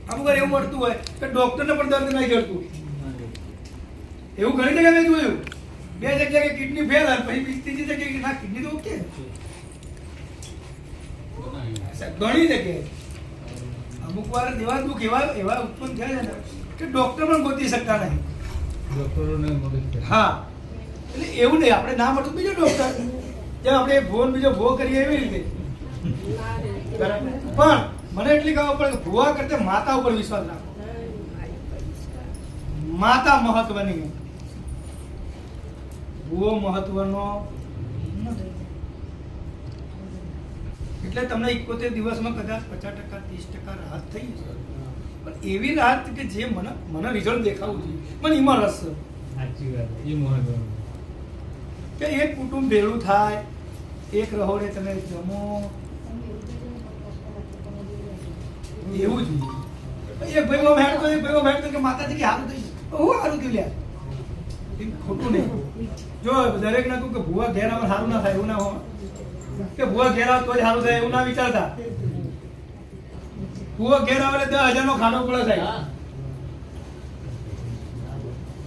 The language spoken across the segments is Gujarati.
અમુક વાર એવું મળતું હોય કે ડોક્ટરને પણ દર્દ નહીં જડતું. એવું ઘણી જગ્યાએ મેં જોયું. બે જગ્યાએ કે કિડની ફેલ હોય, પછી ત્રીજી જગ્યાએ કે ના કિડની તો ઓકે. ઘણી જગ્યાએ અમુક વાર એવા દુઃખ એવા ઉત્પન્ન થયા છે ને કે ડોક્ટર પણ ગોતી શકતા નહીં. ડોક્ટરોને મદદ કરે. હા, એટલે એવું નહીં આપણે ના મળતું બીજો ડોક્ટર, જેમ આપણે ફોન બીજો ભો કરીએ એવી રીતે. પણ મને એટલી ખબર પડે કે ભૂવા કરતા માતા ઉપર વિશ્વાસ રાખો. માતા મહત્વની, ભૂવો મહત્વનો નથી. એટલે તમને 71 દિવસમાં કદાચ 50% 30% રાહત થઈ જશે, પણ એવી રાહત કે જે મને રિઝલ્ટ દેખાવું જોઈએ, મને એમાં રસ છે. સાચી વાત, એ મહત્વનું કે એક કુટુંબ ભેળું થાય, એક રહોડે તમે જમો, એવું જ. એક ભાઈઓ ભેટતો એક ભાઈઓ ભેટતો કે માતાજી કે સારું થઈ ગયું, હું સારું થયું લ્યા, ખોટું નહીં. જો દરેક ને કહું કે ભૂવા ઘેર આવે સારું ના થાય એવું ના હોય, કે ભૂવા ઘેર આવે તો જ સારું થાય એવું ના વિચારતા. ભૂવા ઘેર આવે એટલે 10,000 નો ખાનો પડે થાય.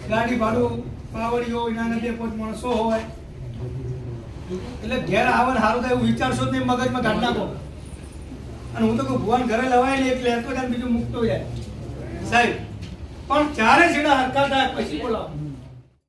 ગાડી ભાડું પાવડીઓ એના ને 2-5 માણસો હોય એટલે ઘેર આવે ને સારું થાય એવું વિચારશો જ નહીં, મગજમાં કાઢ નાખો. અને હું તો કહું ભગવાન ઘરે લવાય ને એક લેતો જાય બીજું મૂકતો જાય સાહેબ, પણ ચારે છેડા હરકત થાય પછી બોલાવો.